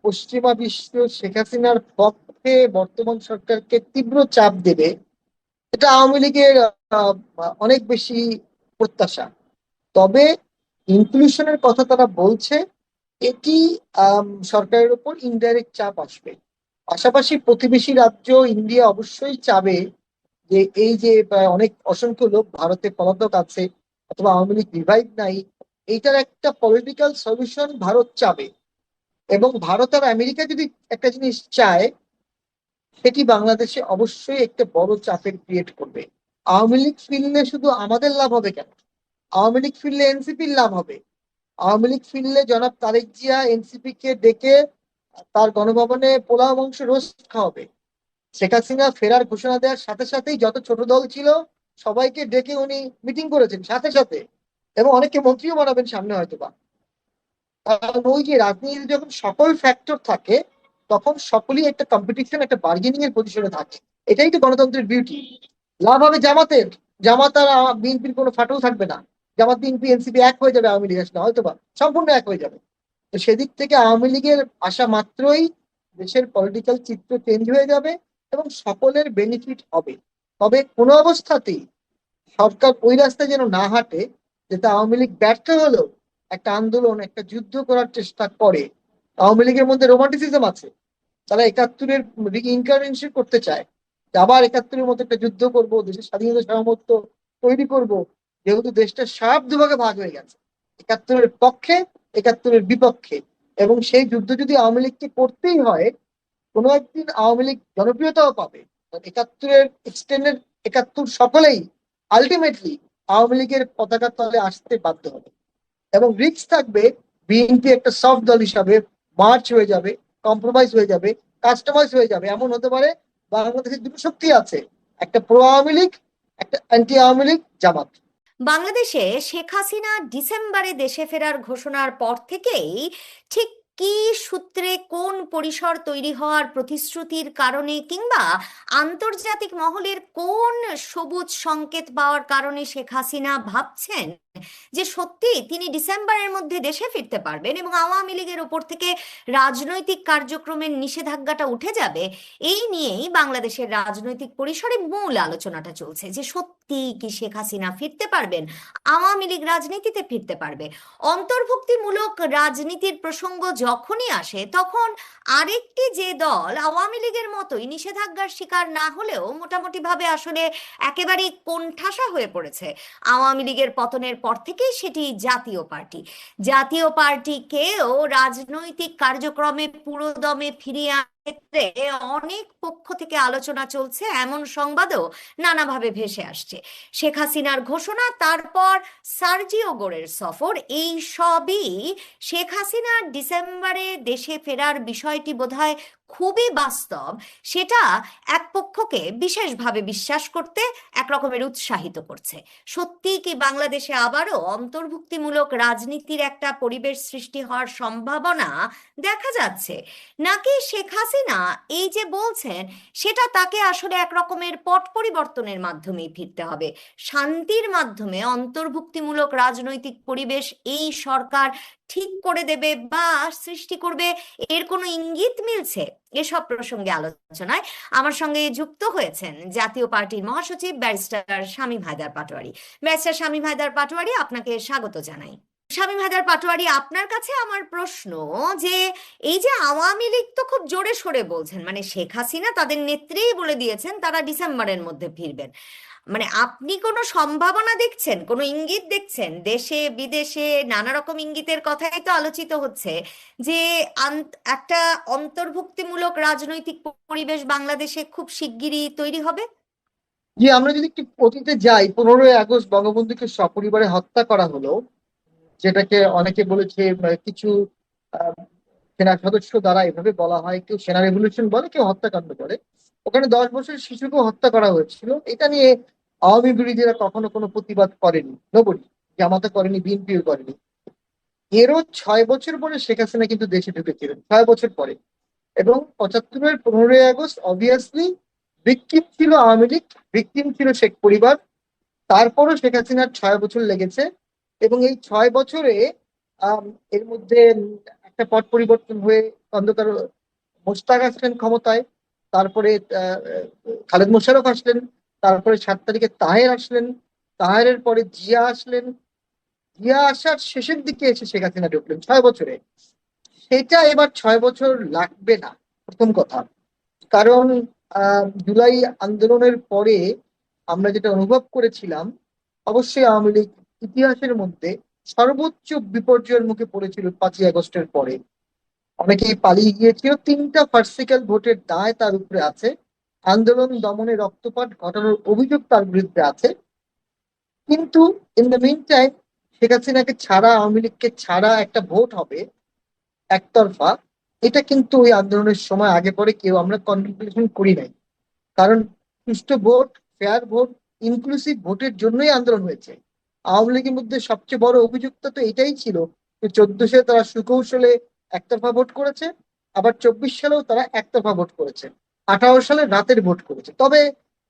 পশ্চিমা বিশ্ব শেখ হাসিনার পক্ষে বর্তমান সরকারকে তীব্র চাপ দেবে, এটা আওয়ামী লীগের আহ, অনেক বেশি প্রত্যাশা। তবে ইনক্লুশনের কথা তারা বলছে, এটি সরকারের উপর ইনডাইরেক্ট চাপ আসবে। পাশাপাশি প্রতিবেশী রাজ্য ইন্ডিয়া অবশ্যই চাবে যে এই যে অনেক অসংখ্য লোক ভারতে পলাতক আছে অথবা আওয়ামী লীগ রিভাইভ নাই, এইটার একটা পলিটিক্যাল সলিউশন ভারত চাবে। এবং ভারত আর আমেরিকা যদি একটা জিনিস চায়, সেটি বাংলাদেশে অবশ্যই একটা বড় চাপের ক্রিয়েট করবে। আওয়ামী লীগ ফিরলে শুধু আমাদের লাভ হবে কেন, আওয়ামী লীগ ফিরলে এনসিপির লাভ হবে। আওয়ামী লীগ ফিরলে জনাব তারেক জিয়া এনসিপি কে ডেকে তার গণভবনে পোলাও মাংস রোস্ট খাওয়াবে। শেখ হাসিনা ফেরার ঘোষণা দেওয়ার সাথে সাথেই যত ছোট দল ছিল সবাইকে ডেকে উনি মিটিং করেছেন সাথে সাথে, এবং অনেককে মন্ত্রীও বানাবেন সামনে হয়তো বা। কারণ ওই যে রাজনীতিতে যখন সকল ফ্যাক্টর থাকে, তখন সকলেই একটা কম্পিটিশন, একটা বার্গেনিং এর পজিশনে থাকে। এটাই তো গণতন্ত্রের বিউটি। লাভ হবে জামাতের, জামাত আর বিএনপির কোনো ফাটল থাকবে না। জামাত বিএনপি এনসিপি এক হয়ে যাবে, আওয়ামী লীগ আসলে হয়তো বা সম্পূর্ণ এক হয়ে যাবে। তো সেদিক থেকে আওয়ামী লীগের আসা মাত্রই দেশের পলিটিক্যাল চিত্র চেঞ্জ হয়ে যাবে এবং সকলের বেনিফিট হবে। তবে কোনো অবস্থাতেই সরকার ওই রাস্তায় যেন না হাঁটে, যেটা আওয়ামী লীগ ব্যর্থ হলো একটা আন্দোলন, একটা যুদ্ধ করার চেষ্টা করে। আওয়ামী লীগের মধ্যে রোমান্টিসিজম আছে, তারা একাত্তরের ইনকারনেশন করতে চায়, যে আবার একাত্তরের মতো একটা যুদ্ধ করব, দেশের স্বাধীনতা সার্বভৌমত্ব তৈরি করব। যেহেতু দেশটা সাত দুভাগে ভাগ হয়ে গেছে, একাত্তরের পক্ষে, একাত্তরের বিপক্ষে, এবং সেই যুদ্ধ যদি আওয়ামী লীগকে করতেই হয়, কোনো একদিন আওয়ামী লীগ জনপ্রিয়তাও পাবে। একাত্তরের এক্সটেন্ডেড একাত্তর সকলেই আলটিমেটলি আওয়ামী লীগের পতাকার তলে আসতে বাধ্য হবে। এবং রিস্ক থাকবে, বিএনপি একটা সফট দল হিসাবে মার্চ হয়ে যাবে, কম্প্রোমাইজ হয়ে যাবে, কাস্টমাইজ হয়ে যাবে। এমন হতে পারে বাংলাদেশের দুটো শক্তি আছে, একটা প্রো আওয়ামী লীগ, একটা অ্যান্টি আওয়ামী লীগ জামাত। বাংলাদেশে শেখ হাসিনা ডিসেম্বরে দেশে ফেরার ঘোষণার পর থেকেই ঠিক কি সূত্রে কোন পরিসর তৈরি হওয়ার প্রতিশ্রুতির কারণে কিংবা আন্তর্জাতিক মহলের কোন সবুজ সংকেত পাওয়ার কারণে শেখ হাসিনা ভাবছেন যে সত্যি তিনি ডিসেম্বরের মধ্যে দেশে ফিরতে পারবেন এবং আওয়ামী লীগের ওপর থেকে রাজনৈতিক কার্যক্রমের নিষেধাজ্ঞাটা উঠে যাবে, এই নিয়েই বাংলাদেশের রাজনৈতিক পরিসরে মূল আলোচনাটা চলছে যে সত্যি কি শেখ হাসিনা ফিরতে পারবেন, আওয়ামী লীগ রাজনীতিতে ফিরতে পারবে। অন্তর্ভুক্তিমূলক রাজনীতির প্রসঙ্গ যখনই আসে তখন আরেকটি যে দল আওয়ামী লীগের মতোই নিষেধাজ্ঞার শিকার না হলেও মোটামুটি ভাবে আসলে একেবারেই কোণঠাসা হয়ে পড়েছে আওয়ামী লীগের পতনের পর থেকেই, সেটি জাতীয় পার্টি। জাতীয় পার্টিকেও রাজনৈতিক কার্যক্রমে পুরোদমে ফিরিয়ে আনার ক্ষেত্রে অনেক পক্ষ থেকে আলোচনা চলছে, এমন সংবাদও নানাভাবে ভেসে আসছে। শেখ হাসিনার ঘোষণা, তারপর সার্জিও গোরের সফর, এই সবই শেখ হাসিনার ডিসেম্বরে দেশে ফেরার বিষয়টি বোধহয় খুবই বাস্তব, সেটা এক পক্ষকে বিশেষভাবে বিশ্বাস করতে এক রকমের উৎসাহিত করছে। সত্যি কি বাংলাদেশে আবারও অন্তর্ভুক্তিমূলক রাজনীতির একটা পরিবেশ সৃষ্টি হওয়ার সম্ভাবনা দেখা যাচ্ছে, নাকি শেখ হাসিনা এই যে বলছেন সেটা তাকে আসলে এক রকমের পট পরিবর্তনের মাধ্যমেই ফিরতে হবে, শান্তির মাধ্যমে অন্তর্ভুক্তিমূলক রাজনৈতিক পরিবেশ এই সরকার ঠিক করে দেবে বা সৃষ্টি করবে, এর কোনো ইঙ্গিত মিলছে? এসব প্রসঙ্গে আলোচনায় আমার সঙ্গে যুক্ত হয়েছেন জাতীয় পার্টির মহাসচিব ব্যারিস্টার শামীম হায়দার পাটোয়ারি। ব্যারিস্টার শামীম হায়দার পাটোয়ারি, আপনাকে স্বাগত জানাই। শামীম হায়দার পাটোয়ারি, আপনার কাছে আমার প্রশ্ন যে এই যে আওয়ামী লীগ তো খুব জোরে সোরে বলছেন, মানে শেখ হাসিনা তাদের নেত্রীই বলে দিয়েছেন তারা ডিসেম্বরের মধ্যে ফিরবেন, মানে আপনি কোনো সম্ভাবনা দেখছেন, কোনো ইঙ্গিত দেখছেন? দেশে বিদেশে নানা রকম ইঙ্গিতের কথাই তো আলোচিত হচ্ছে যে একটা অন্তর্ভুক্তিমূলক রাজনৈতিক পরিবেশ বাংলাদেশে খুব শিগগিরই তৈরি হবে। যে আমরা যদি একটু অতীতে যাই, 15ই আগস্ট বঙ্গবন্ধুকে সপরিবারে হত্যা করা হলো, যেটাকে অনেকে বলেছে কিছু আহ, সেনা সদস্য দ্বারা এভাবে বলা হয়, কেউ সেনা রেভলিউশন বলে, কেউ হত্যাকাণ্ড বলে। ওখানে 10 বছরের শিশুকেও হত্যা করা হয়েছিল। এটা নিয়ে আওয়ামী বিরোধীরা কখনো কোনো প্রতিবাদ করেনি, নবরী, জামাতা করেনি, বিএনপিও করেনি। এরও 6 বছর পরে শেখ হাসিনা কিন্তু দেশে ঢুকেছিলেন, 6 বছর পরে। এবং 75-এর 15ই আগস্ট অবভিয়াসলি ভিকটিম ছিল আওয়ামী লীগ, ভিকটিম ছিল শেখ পরিবার। তারপরও শেখ হাসিনার 6 বছর লেগেছে। এবং এই 6 বছরে এর মধ্যে একটা পট পরিবর্তন হয়ে খন্দকার মোশতাক আসলেন ক্ষমতায়, তারপরে আহ, খালেদ মোশাররফ আসলেন, তারপরে 7 তারিখে তাহের আসলেন, তাহেরের পরে জিয়া আসলেন, জিয়া আসার শেষের দিকে এসে শেখ হাসিনা ঢুকলেন 6 বছরে। সেটা এবার 6 বছর লাগবে না, প্রথম কথা। কারণ জুলাই আন্দোলনের পরে আমরা যেটা অনুভব করেছিলাম, অবশ্যই আওয়ামী লীগ ইতিহাসের মধ্যে সর্বোচ্চ বিপর্যয়ের মুখে পড়েছিল 5ই আগস্টের পরে। অনেকেই পালিয়ে গিয়েছিল, 3টা ফার্সিক্যাল ভোটের দায় তার উপরে আছে, আন্দোলন দমনে রক্তপাত ঘটানোর অভিযোগ তার বিরুদ্ধে আছে। কিন্তু in the mean time Sheikh হাসিনাকে ছাড়া, আওয়ামী লীগকে ছাড়া একটা ভোট হবে একতরফা, এটা কিন্তু ওই আন্দোলনের সময় আগে পরে কেউ আমরা কনফিগারেশন করি নাই। কারণ সুষ্ঠু ভোট, ফেয়ার ভোট, ইনক্লুসিভ ভোটের জন্যই আন্দোলন হয়েছে। আওয়ামী লীগের মধ্যে সবচেয়ে বড় অভিযোগটা তো এটাই ছিল যে 14 সালে তারা সুকৌশলে একতরফা ভোট করেছে, আবার 24 সালেও তারা একতরফা ভোট করেছে, 18 সালে রাতের ভোট করেছে। তবে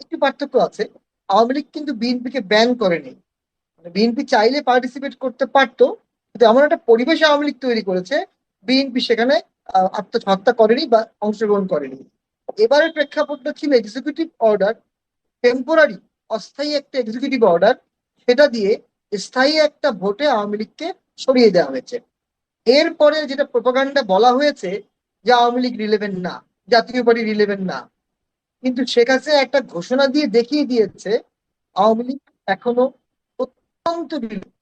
একটু পার্থক্য আছে, আওয়ামী লীগ কিন্তু বিএনপিকে ব্যান করেনি। মানে বিএনপি চাইলে পার্টিসিপেট করতে পারতো, কিন্তু এমন একটা পরিবেশ আওয়ামী লীগ তৈরি করেছে, বিএনপি সেখানে আত্মহত্যা করেনি বা অংশগ্রহণ করেনি। এবারের প্রেক্ষাপটটা ছিল এক্সিকিউটিভ অর্ডার, টেম্পোরারি, অস্থায়ী একটা এক্সিকিউটিভ অর্ডার, সেটা দিয়ে স্থায়ী একটা ভোটে আওয়ামী লীগকে সরিয়ে দেওয়া হয়েছে। এরপরে যেটা প্রোপাগান্ডা বলা হয়েছে যে আওয়ামী লীগ রিলেভেন্ট না, জাতীয় পার্টি রিলেভেন্ট না, কিন্তু শেখ হাসিনা একটা ঘোষণা দিয়ে দেখিয়ে দিয়েছে আওয়ামী লীগ এখনো অত্যন্ত relevant।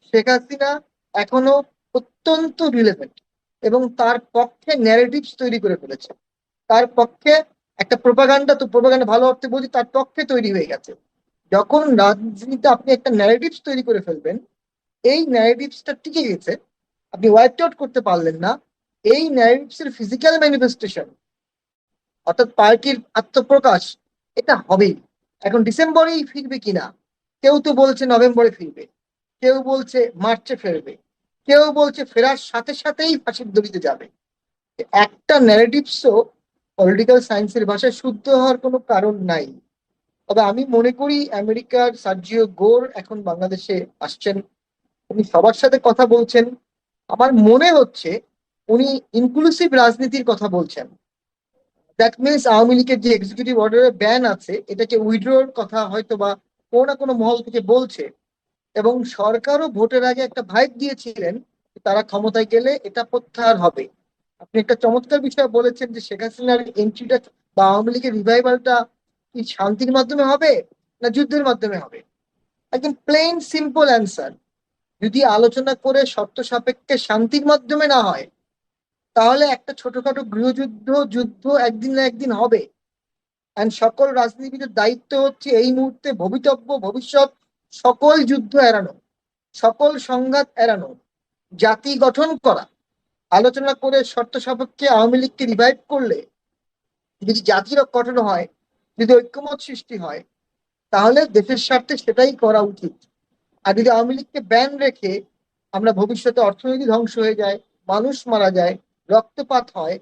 শেখ হাসিনা এখনো অত্যন্ত রিলেভেন্ট, এবং তার পক্ষে ন্যারেটিভস তৈরি করে ফেলেছে। তার পক্ষে একটা প্রোপাগান্ডা, তো প্রোপাগান্ডা ভালো অর্থে বলছি, তার পক্ষে তৈরি হয়ে গেছে। যখন রাজনীতিতে আপনি একটা ন্যারেটিভস তৈরি করে ফেলবেন, এই ন্যারেটিভসটা টিকে গেছে, আপনি ওয়াইপ আউট করতে পারলেন না, এই ন্যারেটিভস এর ফিজিক্যাল ম্যানিফেস্টেশন অর্থাৎ পার্টির আত্মপ্রকাশ, এটা হবেই। এখন ডিসেম্বরেই ফিরবে কিনা, কেউ তো বলছে নভেম্বরে ফিরবে, কেউ বলছে মার্চে ফিরবে, কেউ বলছে ফেরার সাথে সাথেই ফাঁসির দড়িতে যাবে। একটা ন্যারেটিভসও পলিটিক্যাল সায়েন্সের ভাষায় শুদ্ধ হওয়ার কোনো কারণ নাই। তবে আমি মনে করি আমেরিকার সার্জিও গোর এখন বাংলাদেশে আসছেন, উনি সবার সাথে কথা বলছেন। আমার মনে হচ্ছে উনি ইনক্লুসিভ রাজনীতির কথা বলছেন। দ্যাট মিনস আওয়ামী লীগের যে এক্সিকিউটিভ অর্ডারের ব্যান আছে, এটাকে উইথড্রর কথা হয়তো বা কোনো না কোনো মহল থেকে বলছে। এবং সরকারও ভোটের আগে একটা ভাইব দিয়েছিলেন যে তারা ক্ষমতায় গেলে এটা প্রত্যাহার হবে। আপনি একটা চমৎকার বিষয় বলেছেন যে শেখ হাসিনার এন্ট্রিটা বা আওয়ামী লীগের রিভাইভালটা কি শান্তির মাধ্যমে হবে না যুদ্ধের মাধ্যমে হবে? একদম প্লেন সিম্পল অ্যান্সার, যদি আলোচনা করে শর্ত সাপেক্ষে শান্তির মাধ্যমে না হয়, তাহলে একটা ছোটখাটো গৃহযুদ্ধ, যুদ্ধ একদিন না একদিন হবে। এন্ড সকল রাজনীতিবিদের দায়িত্ব হচ্ছে এই মুহূর্তে ভবিতব্য ভবিষ্যৎ সকল যুদ্ধ এড়ানো, সকল সংঘাত এড়ানো, জাতি গঠন করা, আলোচনা করে শর্ত সাপেক্ষে আওয়ামী লীগকে রিভাইভ করলে যদি জাতির গঠন হয়, যদি ঐক্যমত সৃষ্টি হয়, তাহলে দেশের স্বার্থে সেটাই করা উচিত। আর যদি আওয়ামী লীগকে ব্যান রেখে আমরা ভবিষ্যতে অর্থনীতি ধ্বংস হয়ে যায়, মানুষ মারা যায়, রক্তপাত হয়,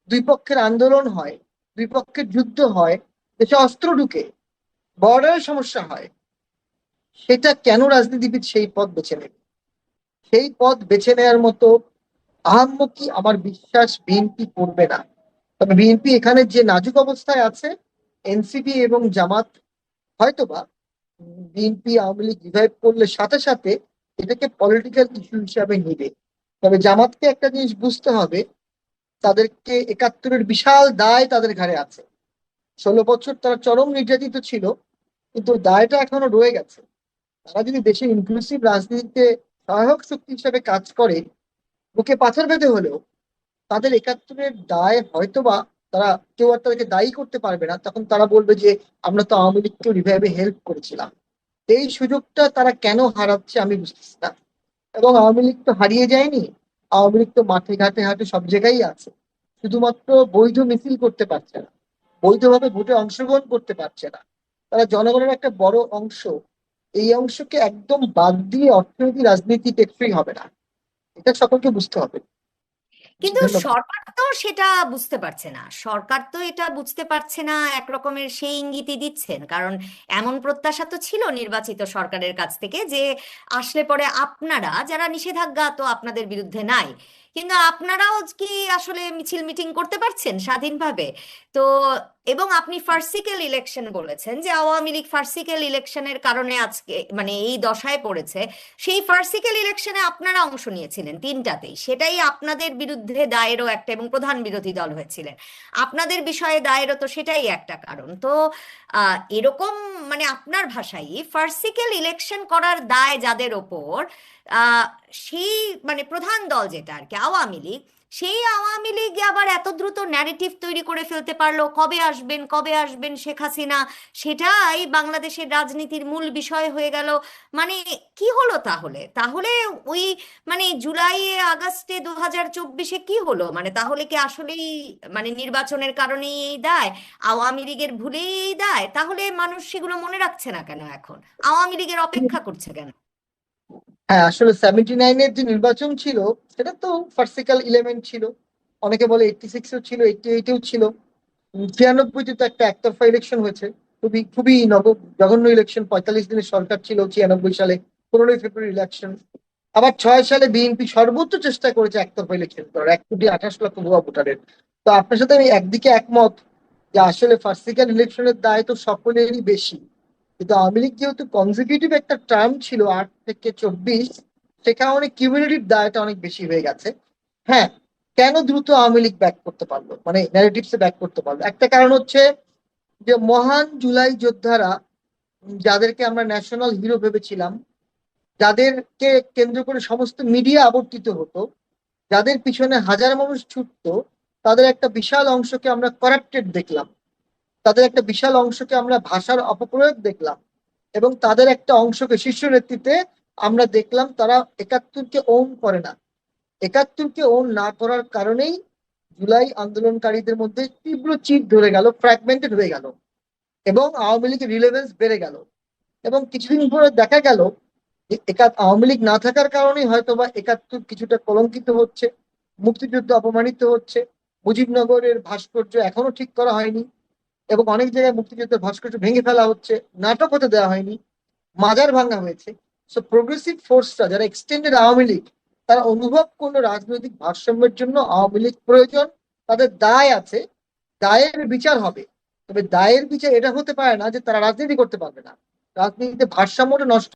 দুই পক্ষের আন্দোলন হয়, দুই পক্ষের যুদ্ধ হয়, দেশে অস্ত্র ঢুকে, বর্ডারের সমস্যা হয়, সেটা কেন রাজনীতিবিদ সেই পথ বেছে নেবে? সেই পথ বেছে নেওয়ার মতো আহাম্মকি আমার বিশ্বাস বিএনপি করবে না। তবে বিএনপি এখানে যে নাজুক অবস্থায় আছে, এনসিপি এবং জামাত হয়তোবা, বিএনপি আওয়ামী লীগ রিভাইভ করলে সাথে সাথে এটাকে পলিটিক্যাল ইস্যু হিসাবে নিবে। তবে জামাতকে একটা জিনিস বুঝতে হবে, তাদেরকে 71-এর বিশাল দায় তাদের ঘাড়ে আছে। 16 বছর তারা চরম নির্যাতিত ছিল, কিন্তু দায়টা এখনো রয়ে গেছে। তারা যদি দেশের ইনক্লুসিভ রাজনীতিতে সহায়ক শক্তি হিসেবে কাজ করে, বুকে পাথর বেঁধে হলেও, তাদের 71-এর দায় হয়তোবা তারা, কেউ আর তাদেরকে দায়ী করতে পারবে না। তখন তারা বলবে যে আমরা তো আওয়ামী লীগকে রিভাইভে হেল্প করেছিলাম। এই সুযোগটা তারা কেন হারাচ্ছে আমি বুঝতেছি না। এবং আওয়ামী লীগ তো হারিয়ে যায়নি, আওয়ামী লীগ তো মাঠে ঘাটে হাটে সব জায়গায় আছে, শুধুমাত্র বৈধ মিছিল করতে পারছে না, বৈধভাবে ভোটে অংশগ্রহণ করতে পারছে না। তারা জনগণের একটা বড় অংশ, এই অংশকে একদম বাদ দিয়ে অর্থনীতি রাজনীতি টেকসই হবে না, এটা সকলকে বুঝতে হবে। কিন্তু ধন্যবাদ। সরকার তো সেটা বুঝতে পারছে না, সরকার তো এটা বুঝতে পারছে না, এক রকমের সেই ইঙ্গিতই দিচ্ছেন। কারণ এমন প্রত্যাশা তো ছিল নির্বাচিত সরকারের কাছ থেকে যে আসলে পরে আপনারা, যারা নিষেধাজ্ঞা তো আপনাদের বিরুদ্ধে নাই, কিন্তু আপনারাও কি আসলে মিছিল মিটিং করতে পারছেন স্বাধীনভাবে? তো এবং আপনি ফার্সিক্যাল ইলেকশন বলেছেন, যে আওয়ামী লীগ ফার্সিক্যাল ইলেকশনের কারণে আজকে মানে এই দশায় পড়েছে। সেই ফার্সিক্যাল ইলেকশনে আপনারা অংশ নিয়েছিলেন তিনটাতেই, সেটাই আপনাদের বিরুদ্ধে দায়েরও একটা, এবং প্রধান বিরোধী দল হয়েছিলেন। আপনাদের বিষয়ে দায়েরও তো সেটাই একটা কারণ। তো এরকম মানে আপনার ভাষায় ফার্সিক্যাল ইলেকশন করার দায় যাদের ওপর, আহ, সেই মানে প্রধান দল যেটা আর কি আওয়ামী লীগ, সেই আওয়ামী লীগ আবার এত দ্রুত ন্যারেটিভ তৈরি করে ফেলতে পারলো কবে আসবেন কবে আসবেন শেখ হাসিনা, সেটাই বাংলাদেশের রাজনীতির মূল বিষয় হয়ে গেল। মানে কি হলো তাহলে? তাহলে ওই মানে জুলাই আগস্টে 2024-এ কি হলো? মানে তাহলে কি আসলেই মানে নির্বাচনের কারণেই এই দায়, আওয়ামী লীগের ভুলেই এই দায়? তাহলে মানুষ সেগুলো মনে রাখছে না কেন এখন, আওয়ামী লীগের অপেক্ষা করছে কেন? হ্যাঁ, আসলে 79-এর যে নির্বাচন ছিল সেটা তো ফার্সিক্যাল ইলেমেন্ট ছিল। অনেকে বলে 86-এও ছিল, 88-এও ছিল। 96-তে তো একটা একতরফা ইলেকশন হয়েছে, খুবই খুবই জঘন্য ইলেকশন। 45 দিনের সরকার ছিল 96 সালে, 15ই ফেব্রুয়ারি ইলেকশন। আবার 6 সালে বিএনপি সর্বোচ্চ চেষ্টা করেছে একতরফা ইলেকশন করার, 1,28,00,000 ভুয়া ভোটারের। তো আপনার সাথে আমি একদিকে একমত যে আসলে ফার্সিক্যাল ইলেকশনের দায় তো সকলেরই বেশি, কিন্তু আওয়ামী লীগ যেহেতু কনজিকিউটিভ একটা টার্ম ছিল 8 থেকে 24, সে কারণে কিউমুলেটিভ দায়টা অনেক বেশি হয়ে গেছে। হ্যাঁ, কেন দ্রুত আওয়ামী লীগ ব্যাক করতে পারলো, মানে ন্যারেটিভসে ব্যাক করতে পারলো, একটা কারণ হচ্ছে যে মহান জুলাই যোদ্ধারা, যাদেরকে আমরা ন্যাশনাল হিরো ভেবেছিলাম, যাদেরকে কেন্দ্র করে সমস্ত মিডিয়া আবর্তিত হতো, যাদের পিছনে হাজার মানুষ ছুটতো, তাদের একটা বিশাল অংশকে আমরা করাপ্টেড দেখলাম। তাদের একটা বিশাল অংশকে আমরা ভাষার অপপ্রয়োগ দেখলাম, এবং তাদের একটা অংশকে শীর্ষ নেতৃত্বে আমরা দেখলাম তারা একাত্তরকে ওন করে না। একাত্তরকে ওন না করার কারণেই জুলাই আন্দোলনকারীদের মধ্যে তীব্র চির ধরে গেল, ফ্র্যাগমেন্টেড হয়ে গেল, এবং আওয়ামী লীগের রিলেভেন্স বেড়ে গেল। এবং কিছুদিন পরে দেখা গেল যে আওয়ামী লীগ না থাকার কারণেই হয়তোবা একাত্তর কিছুটা কলঙ্কিত হচ্ছে, মুক্তিযুদ্ধ অপমানিত হচ্ছে, মুজিবনগরের ভাস্কর্য এখনো ঠিক করা হয়নি, এবং অনেক জায়গায় মুক্তিযুদ্ধের ভাস্কর্য ভেঙে ফেলা হচ্ছে, নাটক হতে দেওয়া হয়নি, মাজার ভাঙা হয়েছে। সো প্রোগ্রেসিভ ফোর্সটা যারা এক্সটেন্ডেড আওয়ামী লীগ, তারা অনুভব করলো রাজনৈতিক ভারসাম্যের জন্য আওয়ামী লীগ প্রয়োজন, তাদের দায় আছে, দায়ের বিচার হবে। তবে দায়ের বিচার এটা হতে পারে না যে তারা রাজনীতি করতে পারবে না। রাজনীতিতে ভারসাম্যটা নষ্ট